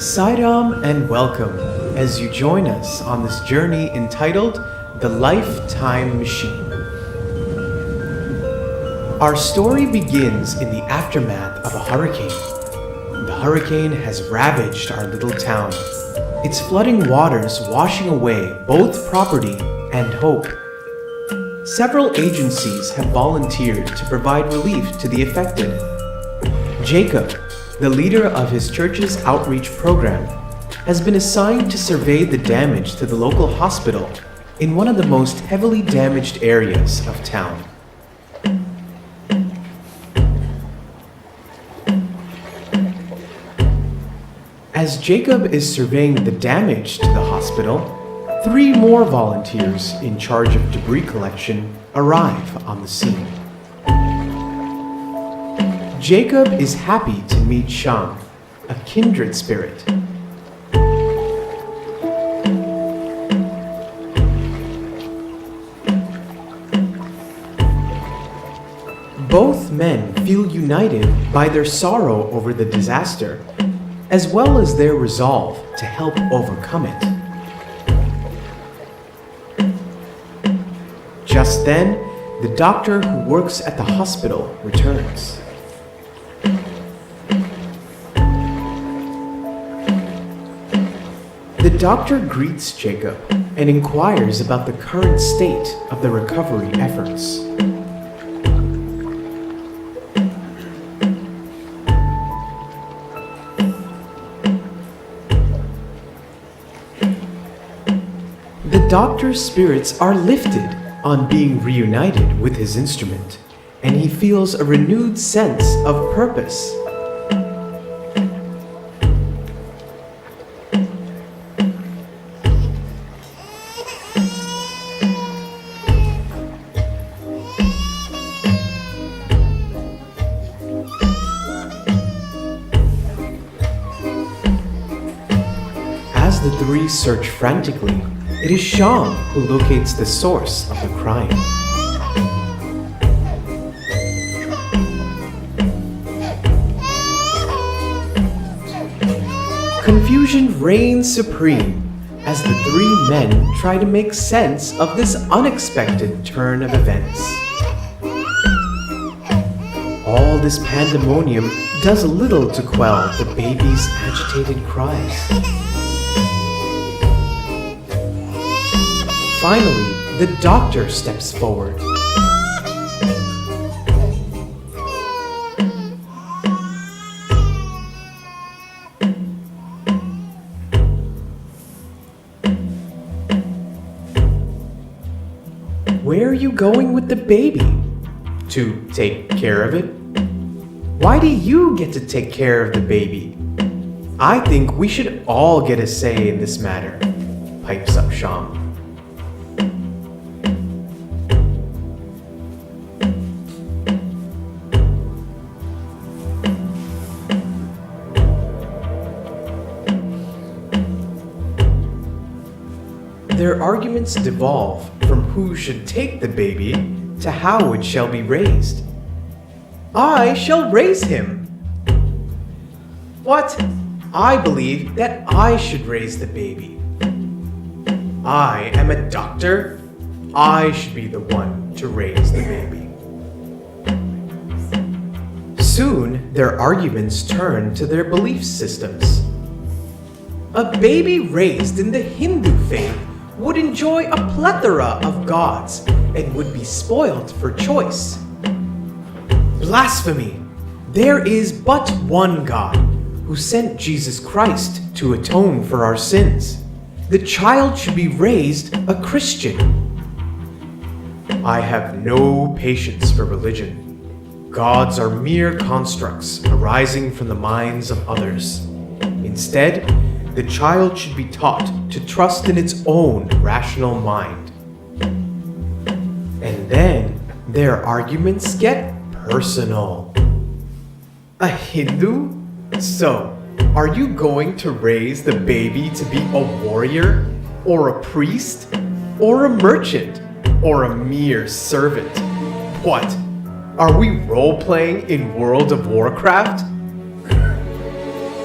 Sairam and welcome as you join us on this journey entitled The Lifetime Machine. Our story begins in the aftermath of a hurricane. The hurricane has ravaged our little town, its flooding waters washing away both property and hope. Several agencies have volunteered to provide relief to the affected. Jacob, the leader of his church's outreach program, has been assigned to survey the damage to the local hospital in one of the most heavily damaged areas of town. As Jacob is surveying the damage to the hospital, 3 more volunteers in charge of debris collection arrive on the scene. Jacob is happy to meet Sham, a kindred spirit. Both men feel united by their sorrow over the disaster, as well as their resolve to help overcome it. Just then, the doctor who works at the hospital returns. The doctor greets Jacob and inquires about the current state of the recovery efforts. The doctor's spirits are lifted on being reunited with his instrument, and he feels a renewed sense of purpose. As the 3 search frantically, it is Sham who locates the source of the crime. Confusion reigns supreme as the 3 men try to make sense of this unexpected turn of events. All this pandemonium does little to quell the baby's agitated cries. Finally, the doctor steps forward. Where are you going with the baby? To take care of it? Why do you get to take care of the baby? I think we should all get a say in this matter, pipes up Sham. Their arguments devolve from who should take the baby to how it shall be raised. I shall raise him. What? I believe that I should raise the baby. I am a doctor. I should be the one to raise the baby. Soon, their arguments turn to their belief systems. A baby raised in the Hindu faith would enjoy a plethora of gods and would be spoiled for choice. Blasphemy! There is but one God who sent Jesus Christ to atone for our sins. The child should be raised a Christian. I have no patience for religion. Gods are mere constructs arising from the minds of others. Instead, the child should be taught to trust in its own rational mind. And then their arguments get personal. A Hindu? So, are you going to raise the baby to be a warrior, or a priest, or a merchant, or a mere servant? What? Are we role-playing in World of Warcraft?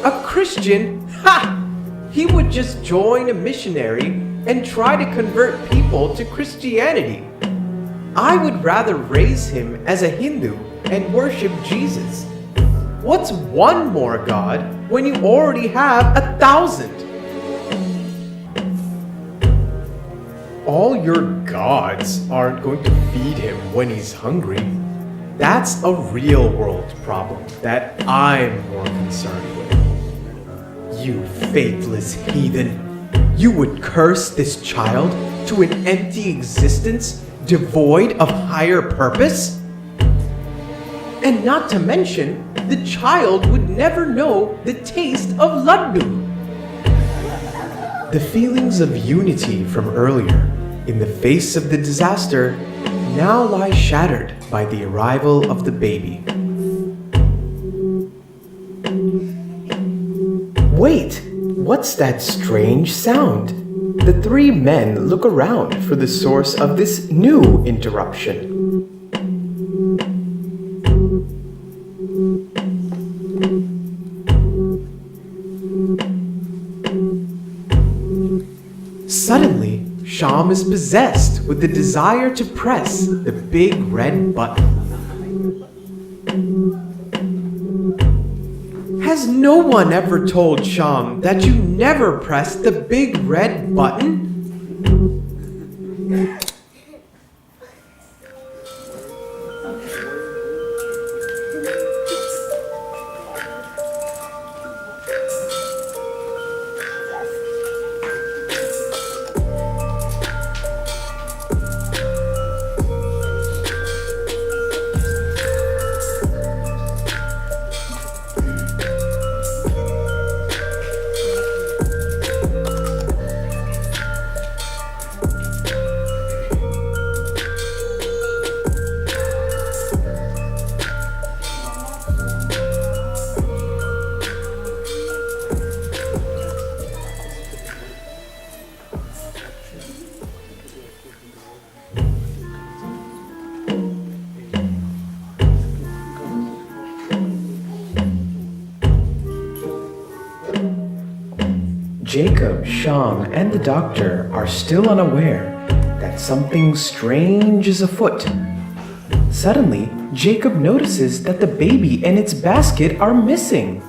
A Christian? Ha! He would just join a missionary and try to convert people to Christianity. I would rather raise him as a Hindu and worship Jesus. What's one more God when you already have 1,000? All your gods aren't going to feed him when he's hungry. That's a real world problem that I'm more concerned with. You faithless heathen. You would curse this child to an empty existence devoid of higher purpose? And not to mention, the child would never know the taste of laddu. The feelings of unity from earlier, in the face of the disaster, now lie shattered by the arrival of the baby. Wait, what's that strange sound? The three men look around for the source of this new interruption. Suddenly, Sham is possessed with the desire to press the big red button. Has no one ever told Sham that you never press the big red button? Jacob, Sham, and the doctor are still unaware that something strange is afoot. Suddenly, Jacob notices that the baby and its basket are missing.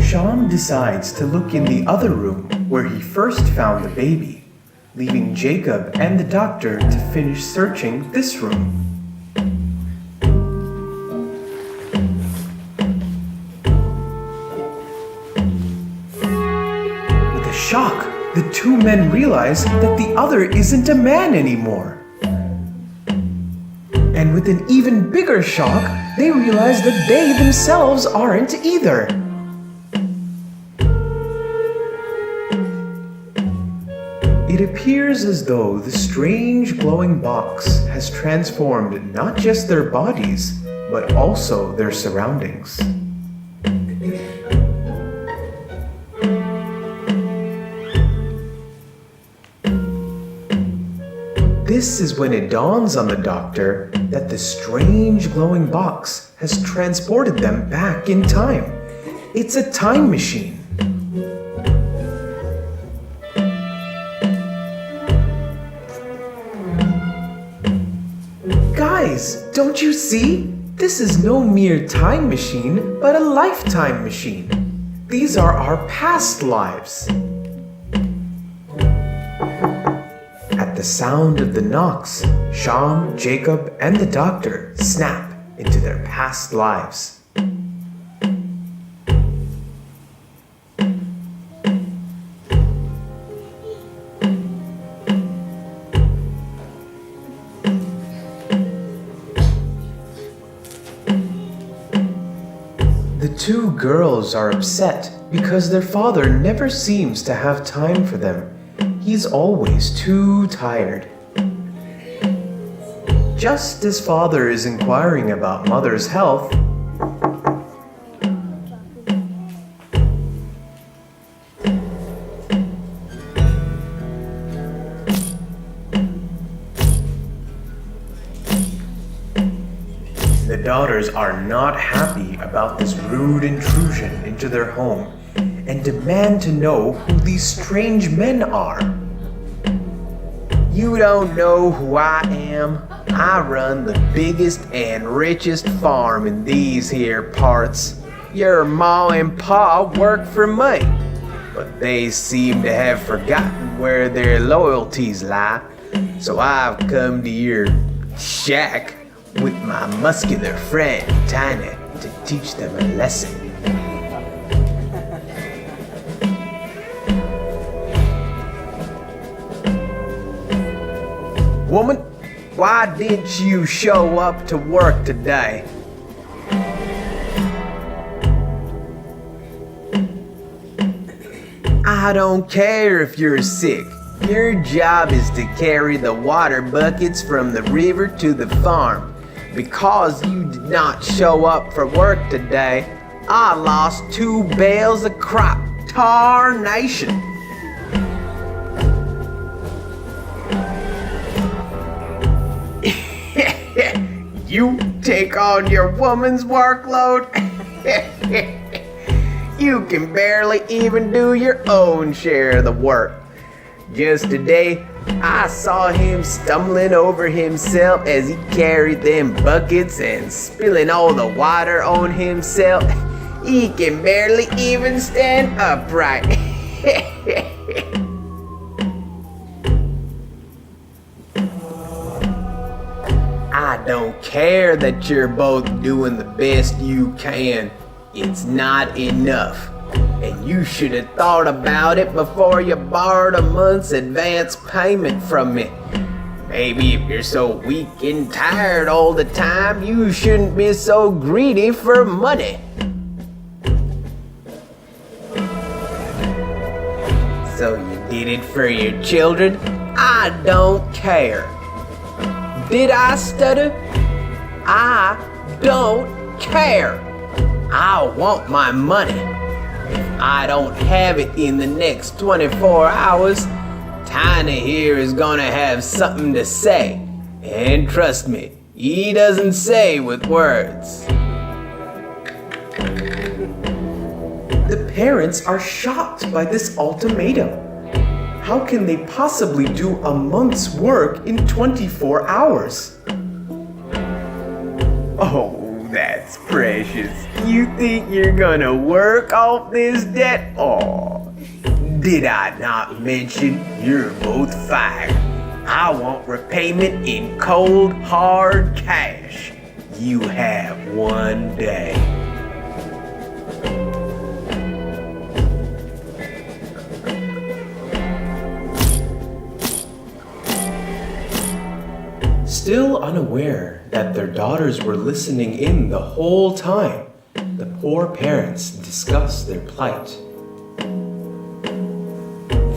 Sham decides to look in the other room where he first found the baby, leaving Jacob and the doctor to finish searching this room. Shock, the two men realize that the other isn't a man anymore. And with an even bigger shock, they realize that they themselves aren't either. It appears as though the strange glowing box has transformed not just their bodies, but also their surroundings. This is when it dawns on the doctor that the strange glowing box has transported them back in time. It's a time machine. Guys, don't you see? This is no mere time machine, but a lifetime machine. These are our past lives. At the sound of the knocks, Sham, Jacob, and the doctor snap into their past lives. The two girls are upset because their father never seems to have time for them. He's always too tired. Just as father is inquiring about mother's health, The daughters are not happy about this rude intrusion into their home and demand to know who these strange men are. You don't know who I am? I run the biggest and richest farm in these here parts. Your ma and pa work for me, but they seem to have forgotten where their loyalties lie. So I've come to your shack with my muscular friend, Tiny, to teach them a lesson. Woman, why didn't you show up to work today? I don't care if you're sick. Your job is to carry the water buckets from the river to the farm. Because you did not show up for work today, I lost 2 bales of crop. Tarnation! You take on your woman's workload? You can barely even do your own share of the work. Just today, I saw him stumbling over himself as he carried them buckets and spilling all the water on himself. He can barely even stand upright. I don't care that you're both doing the best you can. It's not enough. And you should have thought about it before you borrowed a month's advance payment from me. Maybe if you're so weak and tired all the time, you shouldn't be so greedy for money. So you did it for your children? I don't care. Did I stutter? I don't care. I want my money. If I don't have it in the next 24 hours, Tiny here is gonna have something to say. And trust me, he doesn't say with words. The parents are shocked by this ultimatum. How can they possibly do a month's work in 24 hours? Oh, that's precious. You think you're gonna work off this debt? Oh, did I not mention you're both fired? I want repayment in cold, hard cash. You have 1 day. Still unaware that their daughters were listening in the whole time, the poor parents discuss their plight.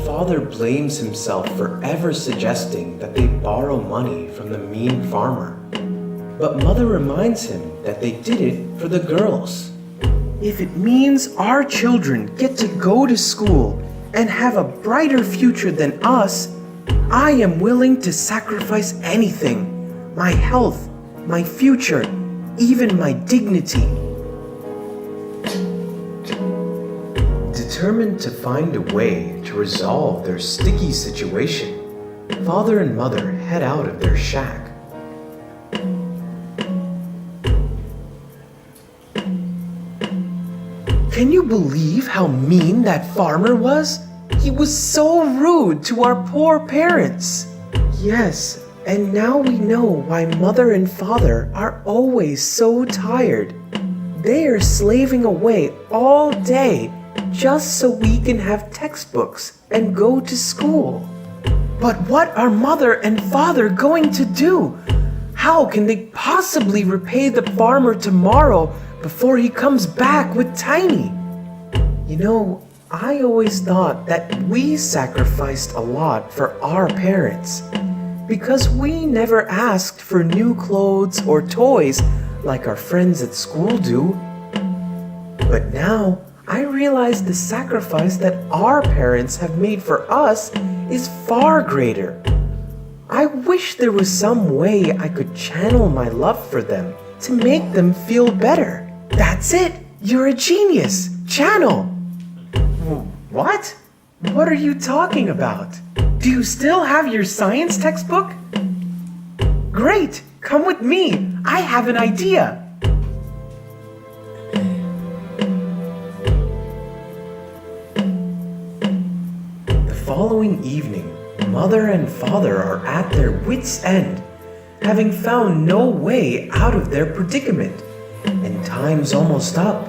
Father blames himself for ever suggesting that they borrow money from the mean farmer. But Mother reminds him that they did it for the girls. If it means our children get to go to school and have a brighter future than us, I am willing to sacrifice anything. My health, my future, even my dignity. Determined to find a way to resolve their sticky situation, Father and Mother head out of their shack. Can you believe how mean that farmer was? He was so rude to our poor parents. Yes. And now we know why Mother and Father are always so tired. They are slaving away all day just so we can have textbooks and go to school. But what are Mother and Father going to do? How can they possibly repay the farmer tomorrow before he comes back with Tiny? You know, I always thought that we sacrificed a lot for our parents. Because we never asked for new clothes or toys like our friends at school do. But now I realize the sacrifice that our parents have made for us is far greater. I wish there was some way I could channel my love for them to make them feel better. That's it! You're a genius! Channel! What? What are you talking about? Do you still have your science textbook? Great! Come with me! I have an idea! The following evening, Mother and Father are at their wits' end, having found no way out of their predicament, and time's almost up.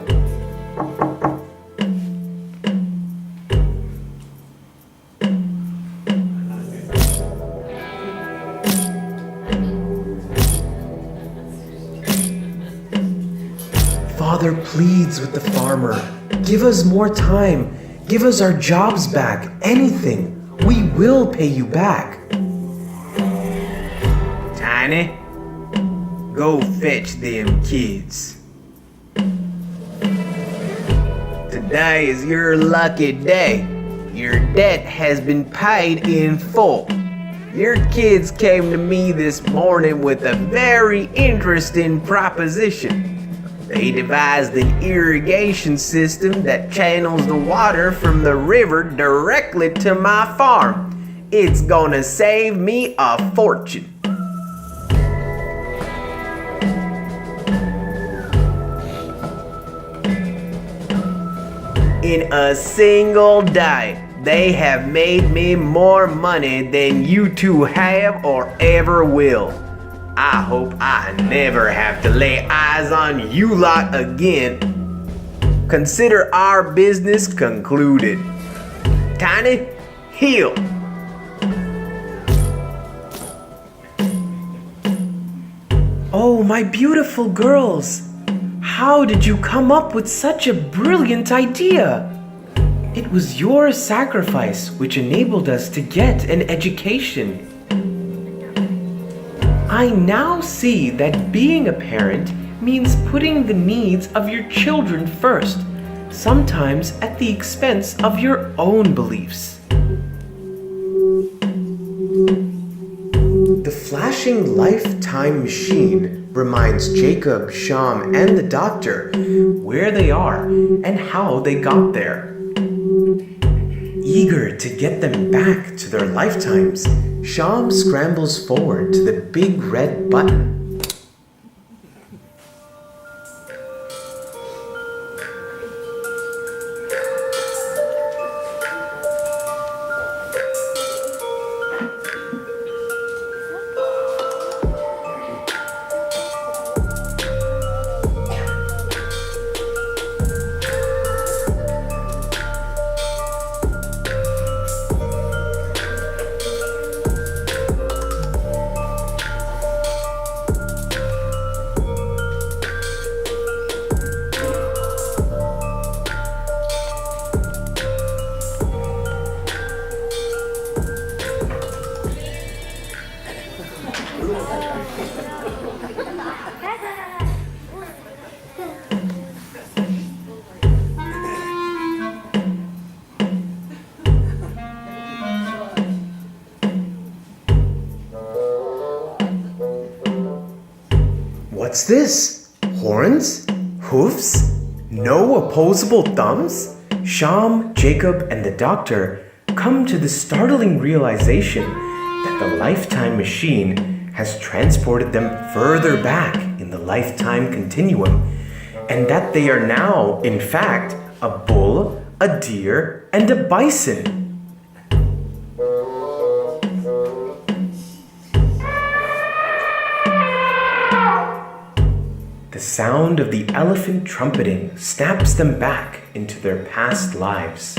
Father pleads with the farmer, "Give us more time, give us our jobs back, anything. We will pay you back." Tiny, go fetch them kids. Today is your lucky day. Your debt has been paid in full. Your kids came to me this morning with a very interesting proposition. They devised an irrigation system that channels the water from the river directly to my farm. It's gonna save me a fortune. In a single day, they have made me more money than you two have or ever will. I hope I never have to lay eyes on you lot again. Consider our business concluded. Tiny, heel. Oh, my beautiful girls! How did you come up with such a brilliant idea? It was your sacrifice which enabled us to get an education. I now see that being a parent means putting the needs of your children first, sometimes at the expense of your own beliefs. The flashing lifetime machine reminds Jacob, Sham, and the doctor where they are and how they got there. Eager to get them back to their lifetimes, Sham scrambles forward to the big red button. What's this? Horns? Hoofs? No opposable thumbs? Sham, Jacob, and the doctor come to the startling realization that the lifetime machine has transported them further back in the lifetime continuum, and that they are now, in fact, a bull, a deer, and a bison. The sound of the elephant trumpeting snaps them back into their past lives.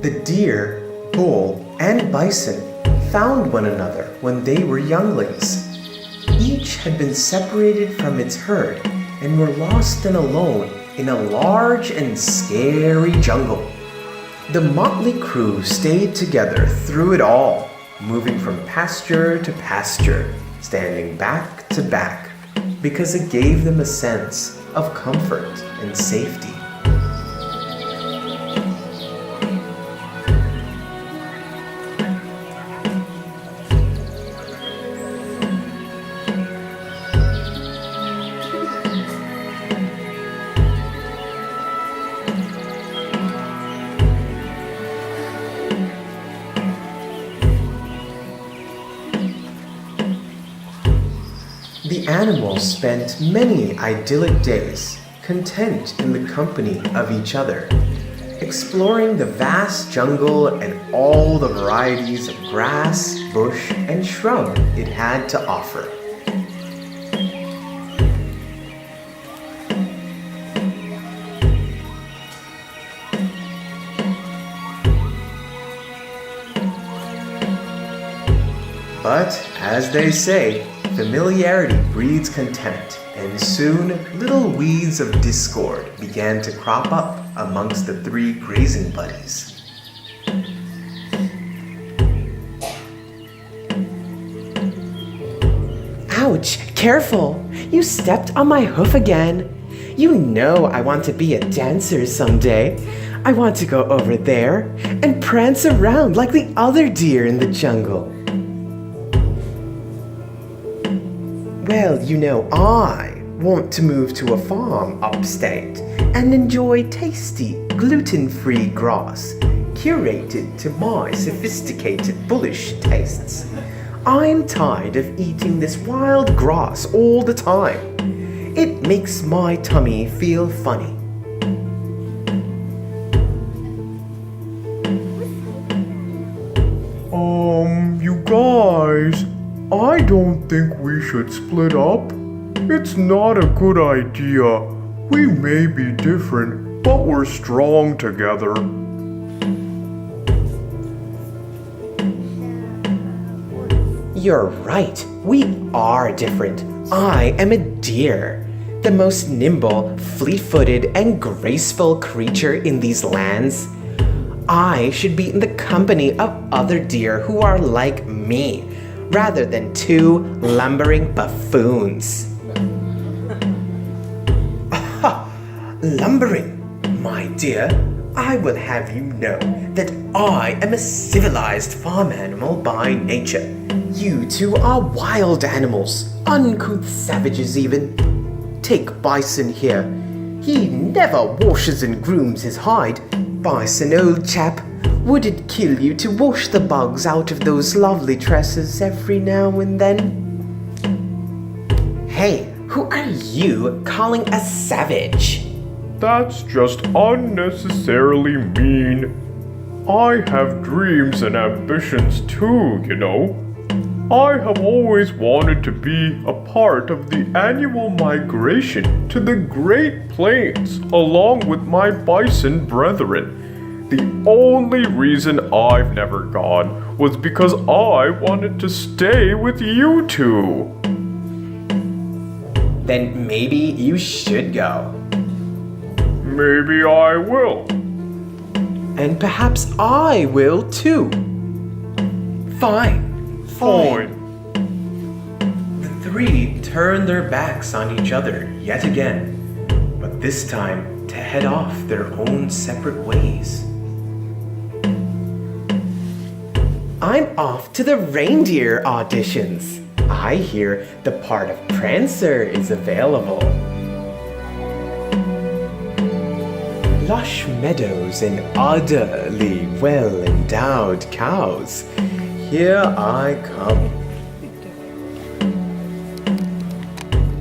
The deer, bull, and bison found one another when they were younglings. Each had been separated from its herd and were lost and alone in a large and scary jungle. The motley crew stayed together through it all, moving from pasture to pasture, standing back to back, because it gave them a sense of comfort and safety. animals spent many idyllic days, content in the company of each other, exploring the vast jungle and all the varieties of grass, bush, and shrub it had to offer. But, as they say, familiarity breeds contempt, and soon little weeds of discord began to crop up amongst the three grazing buddies. Ouch! Careful! You stepped on my hoof again. You know I want to be a dancer someday. I want to go over there and prance around like the other deer in the jungle. Well, you know, I want to move to a farm upstate and enjoy tasty, gluten-free grass, curated to my sophisticated, bullish tastes. I'm tired of eating this wild grass all the time. It makes my tummy feel funny. You guys, I don't think we should split up. It's not a good idea. We may be different, but we're strong together. You're right. We are different. I am a deer, the most nimble, fleet-footed, and graceful creature in these lands. I should be in the company of other deer who are like me, rather than two lumbering buffoons. Lumbering, my dear, I will have you know that I am a civilized farm animal by nature. You two are wild animals, uncouth savages even. Take Bison here. He never washes and grooms his hide. Bison, old chap, would it kill you to wash the bugs out of those lovely tresses every now and then? Hey, who are you calling a savage? That's just unnecessarily mean. I have dreams and ambitions too, you know. I have always wanted to be a part of the annual migration to the Great Plains along with my bison brethren. The only reason I've never gone was because I wanted to stay with you two. Then maybe you should go. Maybe I will. And perhaps I will too. Fine. Fine. The three turned their backs on each other yet again, but this time to head off their own separate ways. I'm off to the reindeer auditions. I hear the part of Prancer is available. Lush meadows and utterly well-endowed cows. Here I come.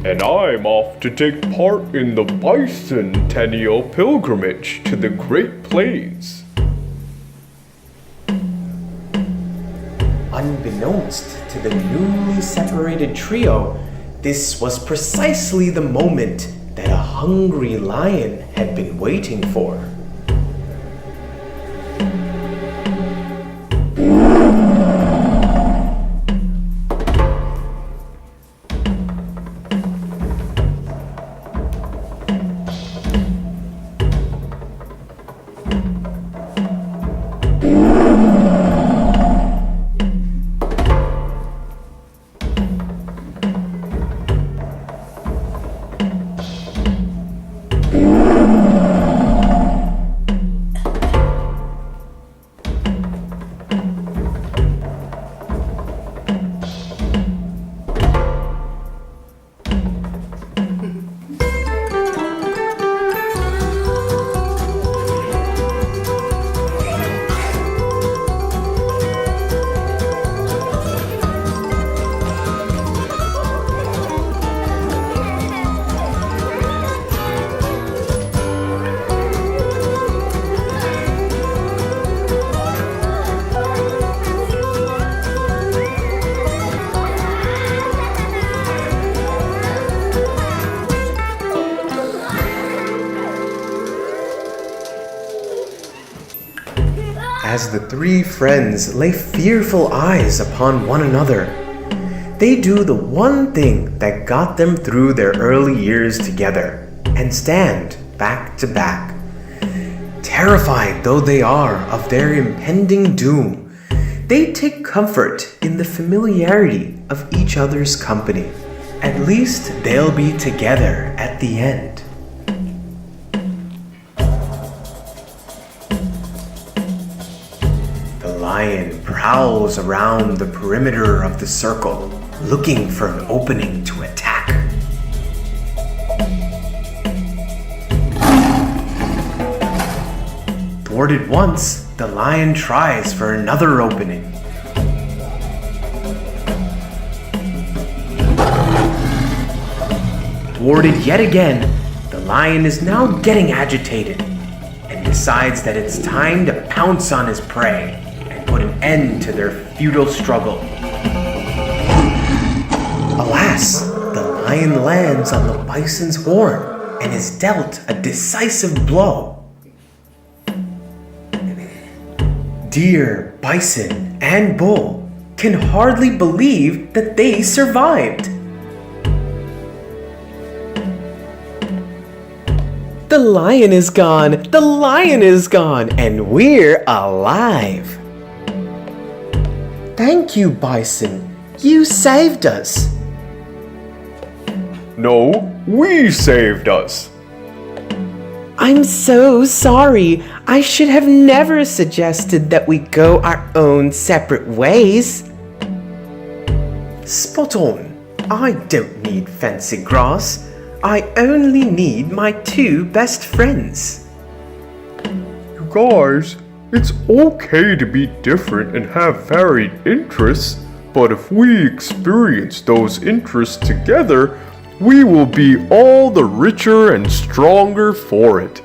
And I'm off to take part in the bicentennial pilgrimage to the Great Plains. Unbeknownst to the newly separated trio, this was precisely the moment that a hungry lion had been waiting for. as the three friends lay fearful eyes upon one another. They do the one thing that got them through their early years together and stand back to back. Terrified though they are of their impending doom, they take comfort in the familiarity of each other's company. At least they'll be together at the end. The lion prowls around the perimeter of the circle, looking for an opening to attack. Thwarted once, the lion tries for another opening. Thwarted yet again, the lion is now getting agitated and decides that it's time to pounce on his prey and put an end to their futile struggle. Alas, the lion lands on the bison's horn and is dealt a decisive blow. Deer, bison, and bull can hardly believe that they survived. The lion is gone! The lion is gone! And we're alive! Thank you, Bison. You saved us. No, we saved us. I'm so sorry. I should have never suggested that we go our own separate ways. Spot on. I don't need fancy grass. I only need my two best friends. You guys, it's okay to be different and have varied interests, but if we experience those interests together, we will be all the richer and stronger for it.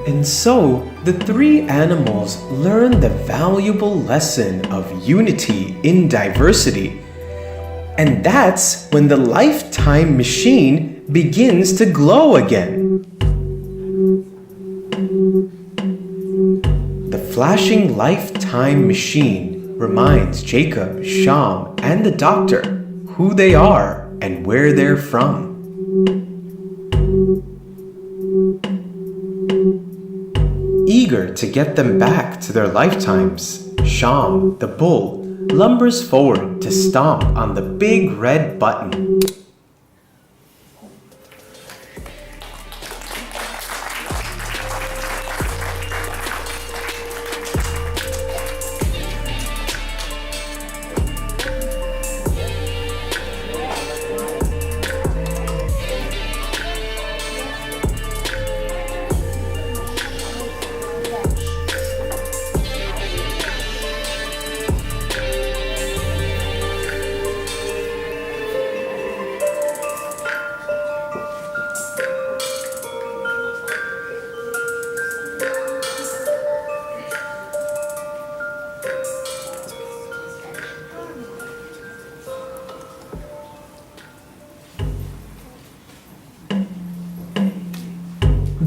And so, the three animals learn the valuable lesson of unity in diversity. And that's when the lifetime machine begins to glow again. The flashing lifetime machine reminds Jacob, Sham, and the doctor who they are and where they're from. Eager to get them back to their lifetimes, Sham, the bull, lumbers forward to stomp on the big red button.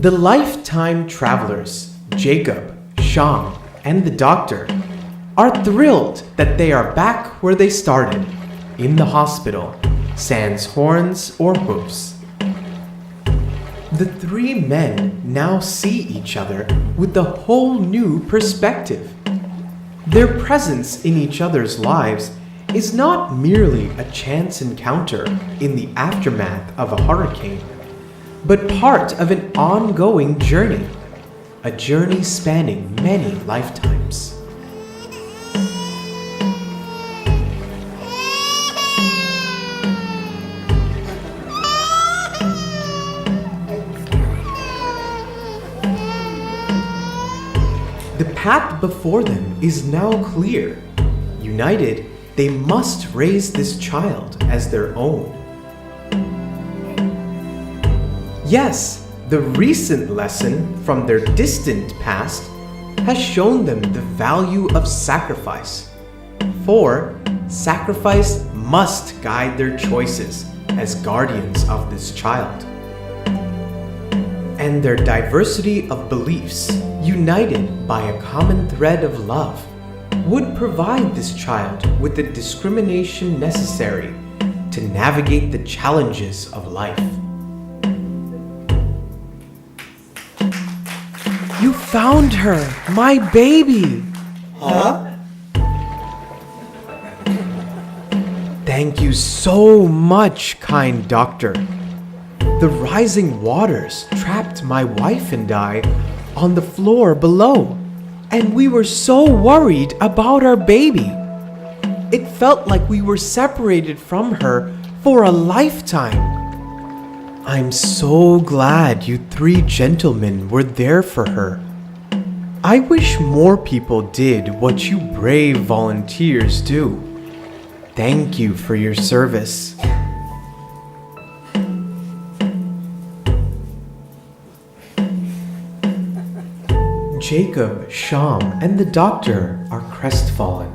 The lifetime travelers, Jacob, Sham, and the doctor, are thrilled that they are back where they started, in the hospital, sans horns or hoofs. The three men now see each other with a whole new perspective. Their presence in each other's lives is not merely a chance encounter in the aftermath of a hurricane, but part of an ongoing journey, a journey spanning many lifetimes. The path before them is now clear. United, they must raise this child as their own. Yes, the recent lesson from their distant past has shown them the value of sacrifice. For sacrifice must guide their choices as guardians of this child. and their diversity of beliefs, united by a common thread of love, would provide this child with the discrimination necessary to navigate the challenges of life. You found her, my baby! Huh? Thank you so much, kind doctor. The rising waters trapped my wife and I on the floor below, and we were so worried about our baby. It felt like we were separated from her for a lifetime. I'm so glad you three gentlemen were there for her. I wish more people did what you brave volunteers do. Thank you for your service. Jacob, Sham, and the doctor are crestfallen.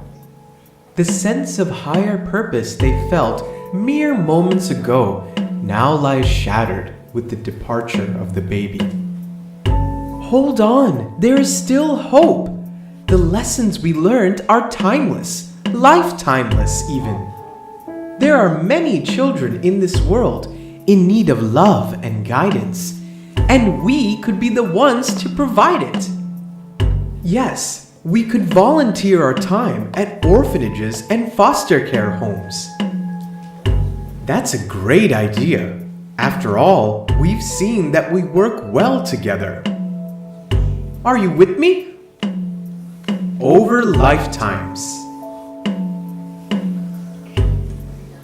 The sense of higher purpose they felt mere moments ago now lies shattered with the departure of the baby. Hold on, there is still hope. The lessons we learned are timeless, lifetimeless even. There are many children in this world in need of love and guidance, and we could be the ones to provide it. Yes, we could volunteer our time at orphanages and foster care homes. That's a great idea. After all, we've seen that we work well together. Are you with me? Over lifetimes.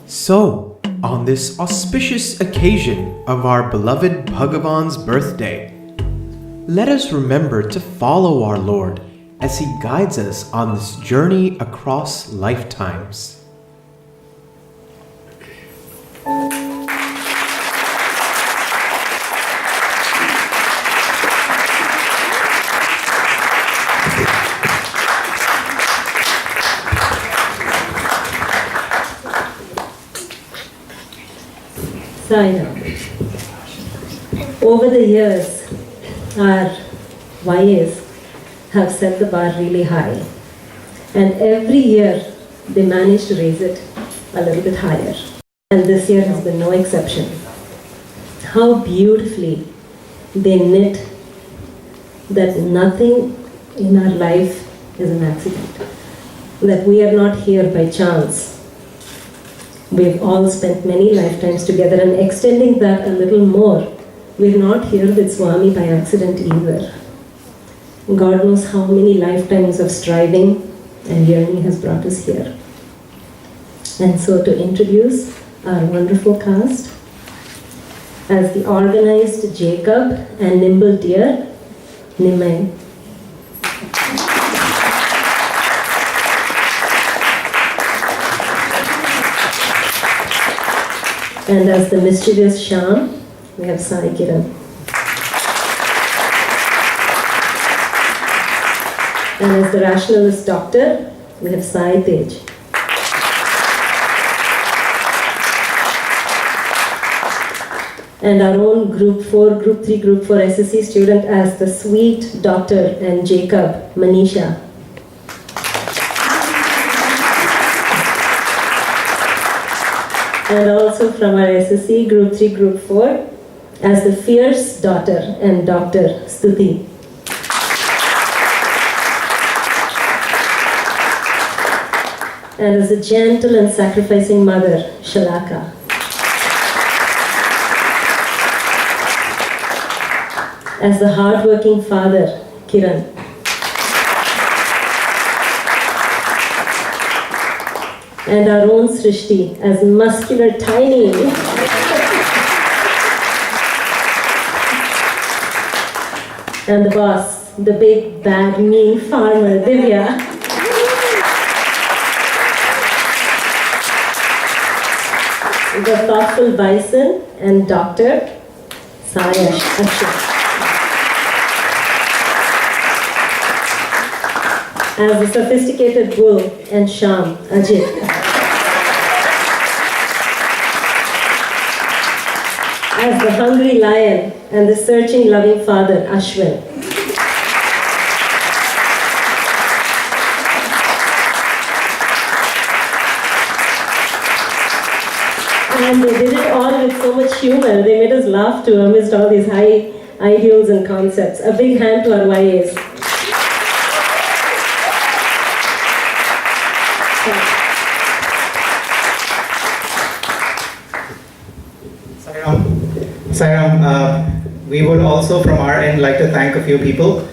So, on this auspicious occasion of our beloved Bhagavan's birthday, let us remember to follow our Lord as He guides us on this journey across lifetimes. Over the years, our YAs have set the bar really high, and every year they manage to raise it a little bit higher, and this year has been no exception. How beautifully they knit that nothing in our life is an accident, that we are not here by chance. We've all spent many lifetimes together, and extending that a little more, we're not here with Swami by accident either. God knows how many lifetimes of striving and yearning has brought us here. And so to introduce our wonderful cast, as the organized Jacob and nimble deer, Nimai. And as the mischievous Sham, we have Sai Kiran. And as the rationalist doctor, we have Sai Tej. And our own Group 4, Group 3, Group 4 SSC student as the sweet doctor and Jacob, Manisha. And also from our SSC, Group 3, Group 4, as the fierce daughter and Dr. Stuti. And as a gentle and sacrificing mother, Shalaka. As the hard-working father, Kiran. And our own Srishti as muscular tiny. And the boss, the big, bad, mean farmer, Divya. The thoughtful bison and Dr. Saya Ashok. As the sophisticated bull and Sham, Ajit. as the hungry lion and the searching loving father, Ashwin. And they did it all with so much humor. They made us laugh too amidst all these high ideals and concepts. A big hand to our YAs. Sairam, we would also from our end like to thank a few people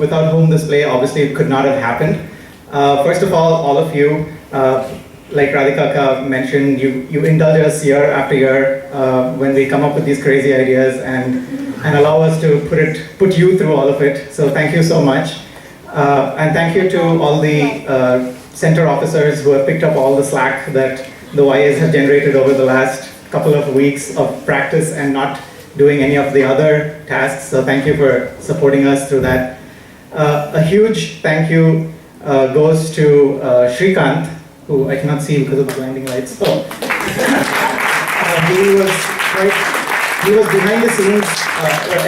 without whom this play obviously could not have happened. First of all of you, like Radhika mentioned, you indulge us year after year when we come up with these crazy ideas and allow us to put you through all of it. So thank you so much. And thank you to all the center officers who have picked up all the slack that the YAs have generated over the last couple of weeks of practice and not doing any of the other tasks. So thank you for supporting us through that. A huge thank you goes to Shrikant, who I cannot see because of the blinding lights. So, he was behind the scenes,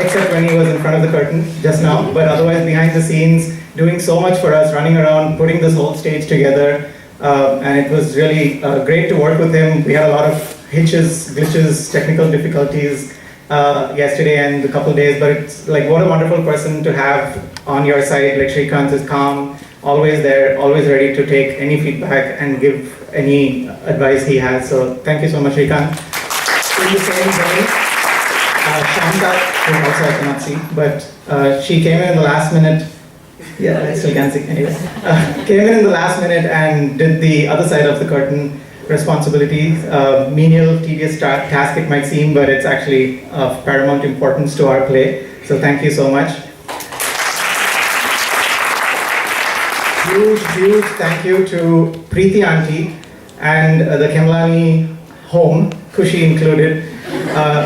except when he was in front of the curtain just now, but otherwise behind the scenes, doing so much for us, running around, putting this whole stage together, and it was really great to work with him. We had a lot of hitches, glitches, technical difficulties yesterday and a couple days, but it's like, what a wonderful person to have on your side. Like Shrikant is calm, always there, always ready to take any feedback and give any advice he has. So thank you so much, Shrikant. In the same vein, Shanta, who also I cannot see, but she came in the last minute. Yeah, I still can't see anyway. Came in the last minute and did the other side of the curtain responsibility. Menial, tedious task it might seem, but it's actually of paramount importance to our play. So thank you so much. Huge thank you to Preeti Auntie and the Kemlani home, Kushi included.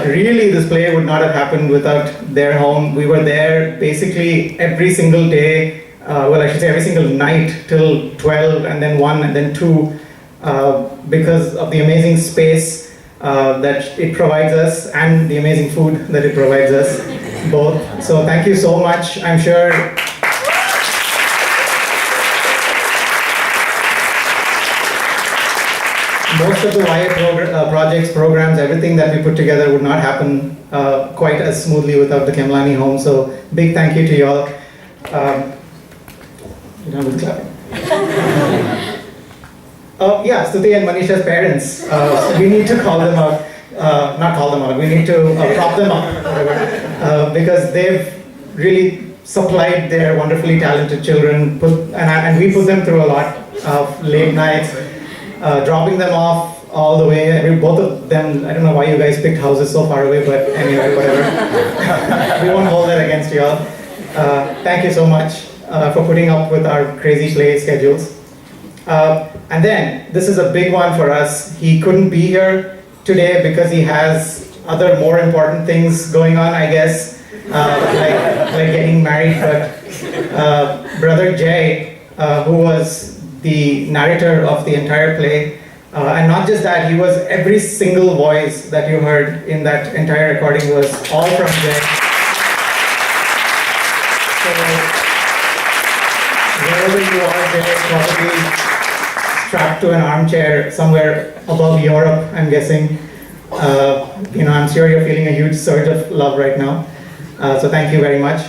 Really, this play would not have happened without their home. We were there basically every single day, well, I should say every single night till 12 and then 1 and then 2, because of the amazing space that it provides us and the amazing food that it provides us both. So thank you so much. I'm sure most of the YA projects, programs, everything that we put together would not happen quite as smoothly without the Kemlani home. So big thank you to y'all. You know, with clapping. Yeah, Stuti and Manisha's parents. We need to call them out. Not call them out. We need to prop them up, because they've really supplied their wonderfully talented children. And we put them through a lot of late nights. Dropping them off all the way. I mean, both of them, I don't know why you guys picked houses so far away, but anyway, whatever. We won't hold that against you all. Thank you so much for putting up with our crazy play schedules. And then, this is a big one for us. He couldn't be here today because he has other more important things going on, I guess, like getting married. But Brother Jay, who was the narrator of the entire play, and not just that, he was every single voice that you heard in that entire recording was all from Jay. So wherever you are, Jay, probably strapped to an armchair somewhere above Europe, I'm guessing. I'm sure you're feeling a huge surge of love right now. So thank you very much.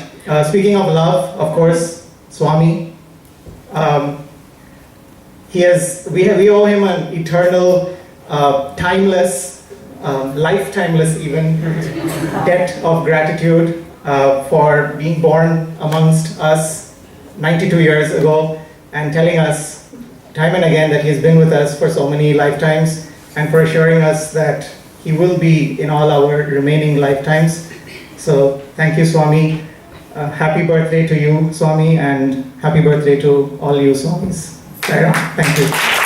Speaking of love, of course, Swami. We owe him an eternal, timeless, lifetimeless even, debt of gratitude for being born amongst us 92 years ago and telling us time and again that he's been with us for so many lifetimes and for assuring us that he will be in all our remaining lifetimes. So thank you, Swami. Happy birthday to you, Swami, and happy birthday to all you Swamis. Thank you.